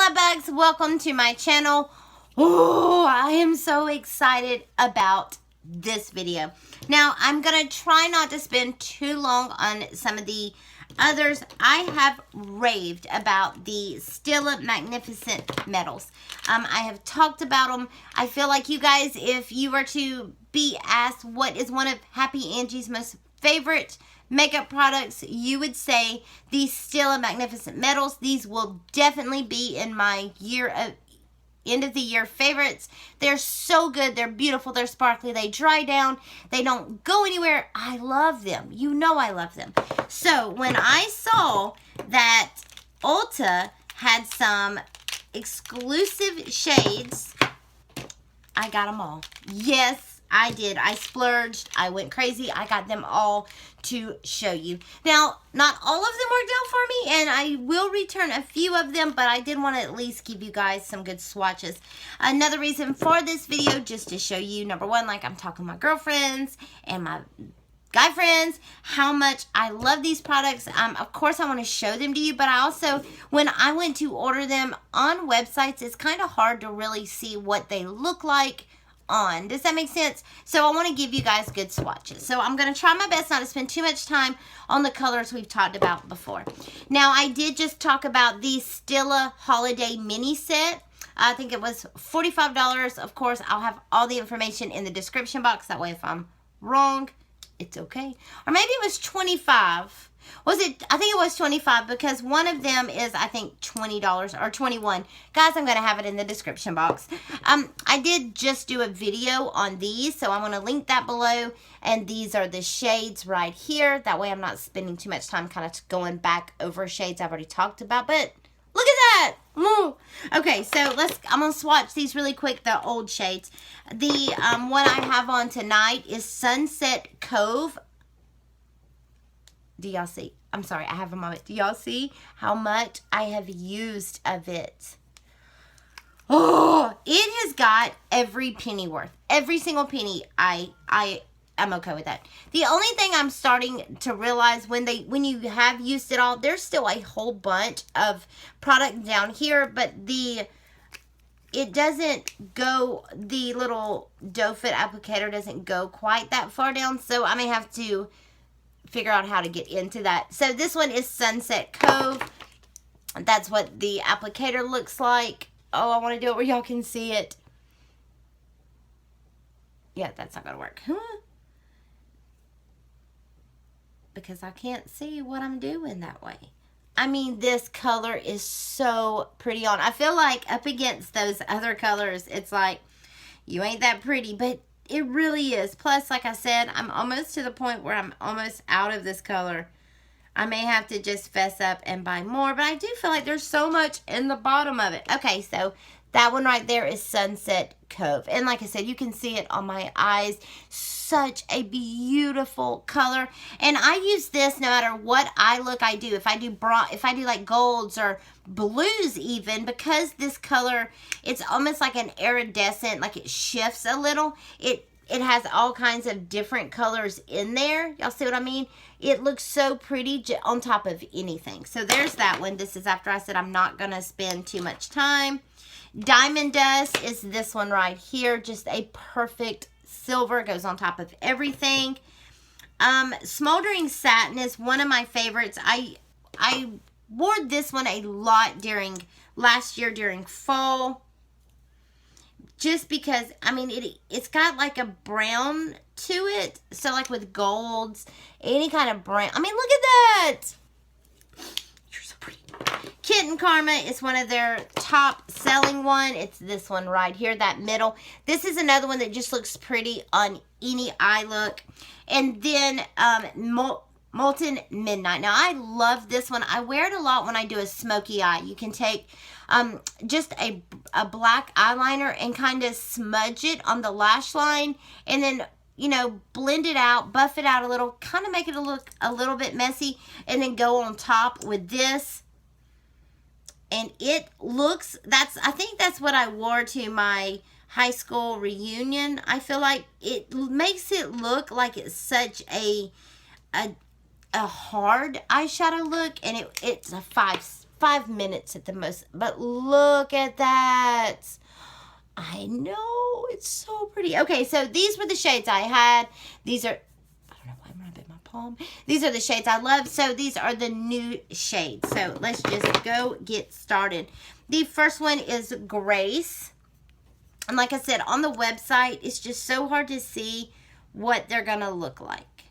love bugs, welcome to my channel. Oh, I am so excited about this video. Now, I'm going to try not to spend too long on some of the others. I have raved about the Stila Magnificent Metals. I have talked about them. I feel like you guys, if you were to be asked what is one of Happy Angie's most favorite makeup products, you would say these Stila Magnificent Metals. These will definitely be in my end of the year favorites. They're so good. They're beautiful. They're sparkly. They dry down. They don't go anywhere. I love them. You know I love them. So when I saw that Ulta had some exclusive shades, I got them all. Yes, I did. I splurged. I went crazy. I got them all to show you. Now, not all of them worked out for me, and I will return a few of them, but I did want to at least give you guys some good swatches. Another reason for this video, just to show you, number one, like I'm talking to my girlfriends and my guy friends, how much I love these products. Of course, I want to show them to you, but I also, when I went to order them on websites, it's kind of hard to really see what they look like on. Does that make sense? So I want to give you guys good swatches. So I'm going to try my best not to spend too much time on the colors we've talked about before. Now, I did just talk about the Stila Holiday Mini Set. I think it was $45. Of course, I'll have all the information in the description box. That way, if I'm wrong, it's okay. Or maybe it was $25. Was it? I think it was $25 because one of them is, I think, $20 or $21. Guys, I'm going to have it in the description box. I did just do a video on these, so I'm going to link that below. And these are the shades right here. That way I'm not spending too much time kind of going back over shades I've already talked about. But look at that. Woo. Okay, so I'm going to swatch these really quick, the old shades. The one I have on tonight is Sunset Cove. Do y'all see? I'm sorry, I have a moment. Do y'all see how much I have used of it? Oh, it has got every penny worth. Every single penny. I'm okay with that. The only thing I'm starting to realize when you have used it all, there's still a whole bunch of product down here, but it doesn't go, the little doe foot applicator doesn't go quite that far down, so I may have to figure out how to get into that. So this one is Sunset Cove. That's what the applicator looks like. Oh, I want to do it where y'all can see it. Yeah, that's not going to work. Huh? Because I can't see what I'm doing that way. I mean, this color is so pretty on. I feel like up against those other colors, it's like, you ain't that pretty, but it really is. Plus, like I said, I'm almost to the point where I'm almost out of this color. I may have to just fess up and buy more, but I do feel like there's so much in the bottom of it. Okay, so that one right there is Sunset Cove. And like I said, you can see it on my eyes. Such a beautiful color. And I use this no matter what eye look I do. If I do like golds or blues even, because this color, it's almost like an iridescent, like it shifts a little. It has all kinds of different colors in there. Y'all see what I mean? It looks so pretty on top of anything. So there's that one. This is after I said I'm not going to spend too much time. Diamond Dust is this one right here. Just a perfect silver. Goes on top of everything. Smoldering Satin is one of my favorites. I wore this one a lot during last year during fall. Just because, I mean, it's got like a brown to it. So like with golds, any kind of brown. I mean, look at that. You're so pretty. Kitten Karma is one of their top selling one. It's this one right here, that middle. This is another one that just looks pretty on any eye look. And then Molton Midnight. Now, I love this one. I wear it a lot when I do a smoky eye. You can take just a black eyeliner and kind of smudge it on the lash line. And then, you know, blend it out, buff it out a little, kind of make it look a little bit messy. And then go on top with this. And it looks, I think that's what I wore to my high school reunion. I feel like it makes it look like it's such a hard eyeshadow look, and it's a five 5 minutes at the most. But look at that. I know, it's so pretty. Okay, so these were the shades I had. These are, I don't know why I'm rubbing my palm. These are the shades I love. So these are the nude shades. So let's just go get started. The first one is Grace. And like I said, on the website, it's just so hard to see what they're going to look like.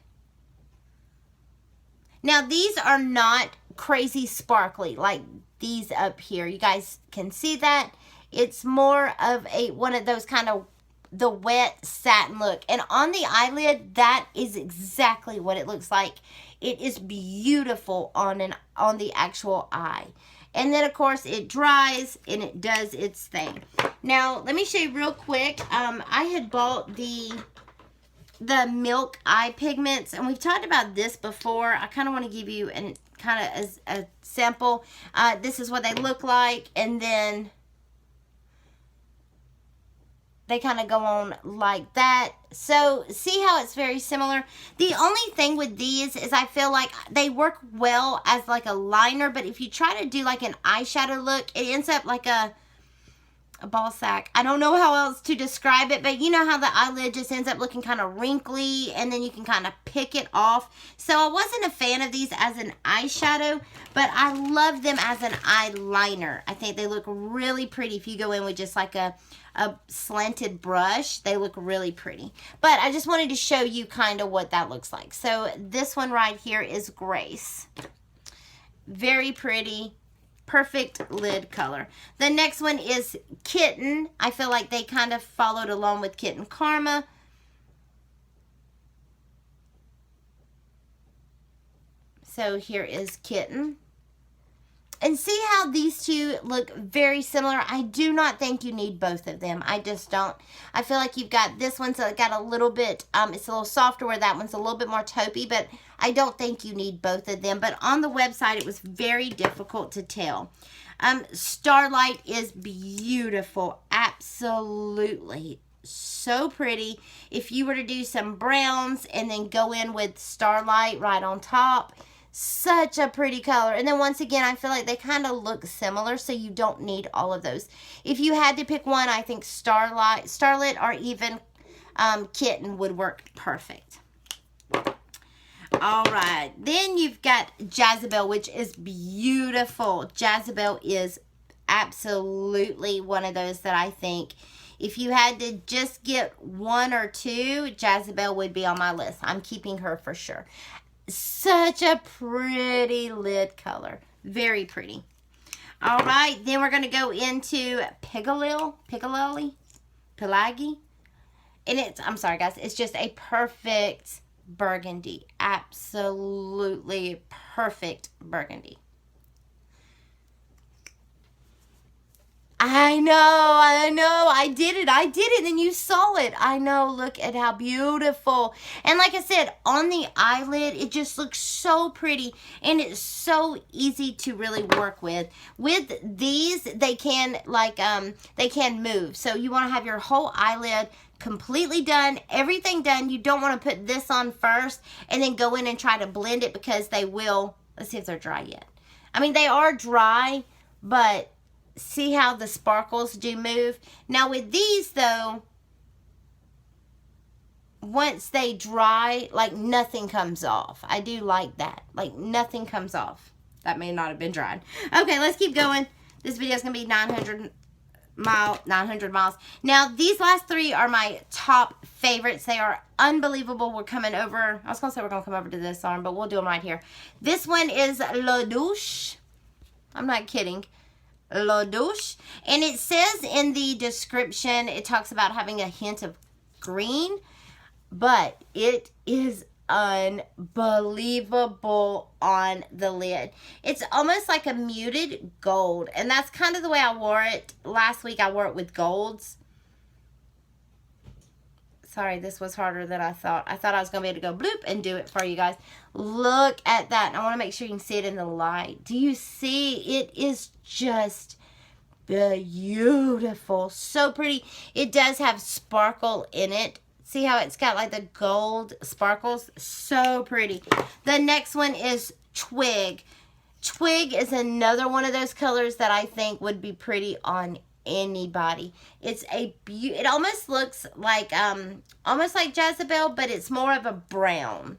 Now, these are not crazy sparkly like these up here. You guys can see that. It's more of one of those kind of the wet satin look. And on the eyelid, that is exactly what it looks like. It is beautiful on the actual eye. And then, of course, it dries and it does its thing. Now, let me show you real quick. I had bought the milk eye pigments, and we've talked about this before. I kind of want to give you kind of as a sample. This is what they look like, and then they kind of go on like that. So see how it's very similar. The only thing with these is I feel like they work well as like a liner, but if you try to do like an eyeshadow look, it ends up like a ball sack. I don't know how else to describe it, but you know how the eyelid just ends up looking kind of wrinkly, and then you can kind of pick it off. So I wasn't a fan of these as an eyeshadow, but I love them as an eyeliner. I think they look really pretty if you go in with just like a slanted brush. They look really pretty. But I just wanted to show you kind of what that looks like. So this one right here is Grace. Very pretty. Perfect lid color. The next one is Kitten. I feel like they kind of followed along with Kitten Karma. So here is Kitten. And see how these two look very similar? I do not think you need both of them. I just don't. I feel like you've got this one, so it got a little bit, it's a little softer, where that one's a little bit more taupey, but I don't think you need both of them. But on the website, it was very difficult to tell. Starlight is beautiful. Absolutely. So pretty. If you were to do some browns and then go in with Starlight right on top, such a pretty color. And then once again, I feel like they kind of look similar, so you don't need all of those. If you had to pick one, I think Starlight or even Kitten would work perfect. All right. Then you've got Jezebel, which is beautiful. Jezebel is absolutely one of those that I think if you had to just get one or two, Jezebel would be on my list. I'm keeping her for sure. Such a pretty lid color. Very pretty. All right, then we're going to go into Pigalle. And it's, I'm sorry guys, it's just a perfect burgundy. Absolutely perfect burgundy. I know, I did it, and you saw it. I know, look at how beautiful. And like I said, on the eyelid, it just looks so pretty, and it's so easy to really work with. With these, they can, like, they can move. So you want to have your whole eyelid completely done, everything done. You don't want to put this on first and then go in and try to blend it, because they will, let's see if they're dry yet. I mean, they are dry, but see how the sparkles do move. Now with these though, once they dry, like nothing comes off. I do like that. Like nothing comes off. That may not have been dried. Okay, let's keep going. This video is going to be 900 miles. Now these last three are my top favorites. They are unbelievable. We're coming over. I was going to say we're going to come over to this arm, but we'll do them right here. This one is Douce. I'm not kidding. Douce, and it says in the description, it talks about having a hint of green, but it is unbelievable on the lid. It's almost like a muted gold, and that's kind of the way I wore it. Last week I wore it with golds. Sorry, this was harder than I thought. I thought I was going to be able to go bloop and do it for you guys. Look at that. And I want to make sure you can see it in the light. Do you see? It is just beautiful. So pretty. It does have sparkle in it. See how it's got like the gold sparkles? So pretty. The next one is Twig. Twig is another one of those colors that I think would be pretty on anybody. It's a it almost looks like Jezebel, but it's more of a brown.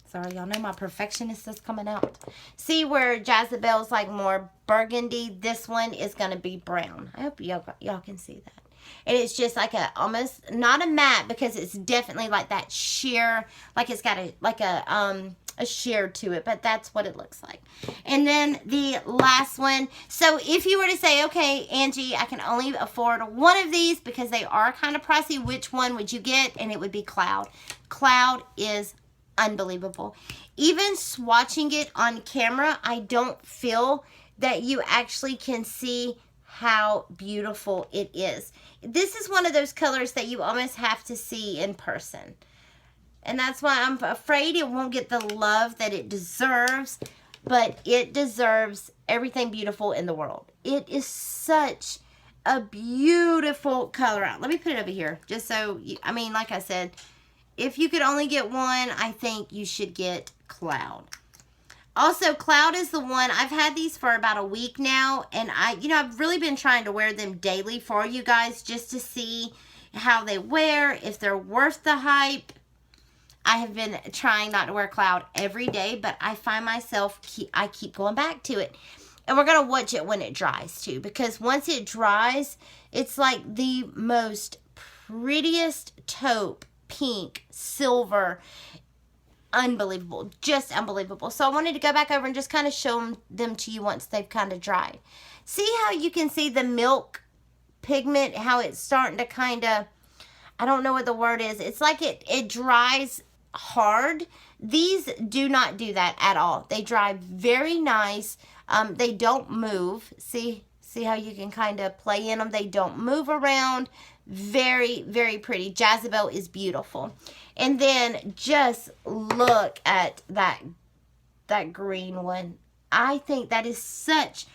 Sorry, y'all know my perfectionist is coming out. See where Jezebel's like more burgundy? This one is going to be brown. I hope y'all can see that. And it's just like a, almost, not a matte, because it's definitely like that sheer, like it's got a sheer to it, but that's what it looks like. And then the last one, so if you were to say, okay, Angie, I can only afford one of these because they are kind of pricey, which one would you get? And it would be Cloud. Cloud is unbelievable. Even swatching it on camera, I don't feel that you actually can see how beautiful it is. This is one of those colors that you almost have to see in person. And that's why I'm afraid it won't get the love that it deserves, but it deserves everything beautiful in the world. It is such a beautiful color out. Let me put it over here, just so, I mean, like I said, if you could only get one, I think you should get Cloud. Also, Cloud is the one, I've had these for about a week now, and I've really been trying to wear them daily for you guys just to see how they wear, if they're worth the hype. I have been trying not to wear Cloud every day, but I find myself, I keep going back to it. And we're going to watch it when it dries too, because once it dries, it's like the most prettiest taupe, pink, silver, unbelievable, just unbelievable. So I wanted to go back over and just kind of show them to you once they've kind of dried. See how you can see the milk pigment, how it's starting to kind of, I don't know what the word is. It's like it dries hard. These do not do that at all. They dry very nice. They don't move. See how you can kind of play in them. They don't move around. Very, very pretty. Jezebel is beautiful. And then just look at that green one. I think that is such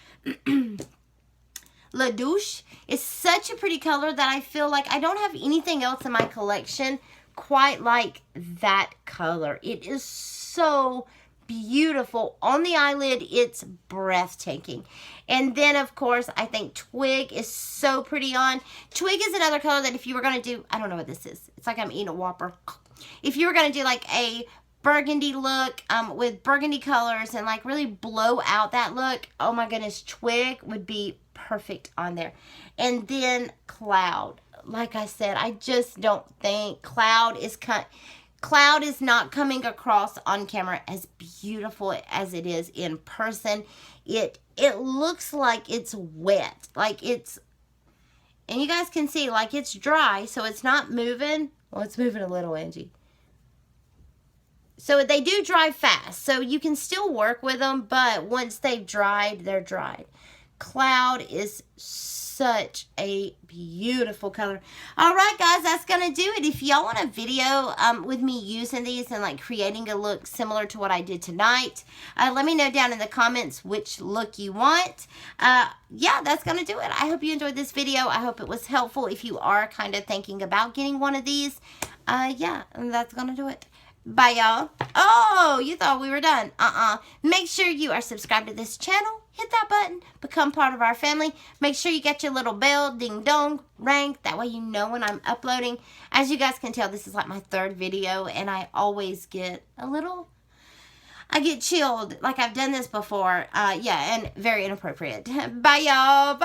La Douce is such a pretty color that I feel like I don't have anything else in my collection quite like that color. It is so beautiful. On the eyelid, it's breathtaking. And then, of course, I think Twig is so pretty on. Twig is another color that if you were going to do, I don't know what this is. It's like I'm eating a Whopper. If you were going to do like a burgundy look with burgundy colors and like really blow out that look, oh my goodness, Twig would be perfect on there. And then Cloud. Like I said, I just don't think Cloud is not coming across on camera as beautiful as it is in person. It looks like it's wet. Like it's, and you guys can see like it's dry, so it's not moving. Well, it's moving a little, Angie. So they do dry fast, so you can still work with them, but once they've dried, they're dried. Cloud is such a beautiful color. All right, guys, that's going to do it. If y'all want a video with me using these and like creating a look similar to what I did tonight, let me know down in the comments which look you want. Yeah, that's going to do it. I hope you enjoyed this video. I hope it was helpful if you are kind of thinking about getting one of these. Yeah, and that's going to do it. Bye, y'all. Oh, you thought we were done. Make sure you are subscribed to this channel. Hit that button. Become part of our family. Make sure you get your little bell, ding dong, ring. That way you know when I'm uploading. As you guys can tell, this is like my third video, and I always get a little, I get chilled. Like I've done this before. Yeah, and very inappropriate. Bye, y'all.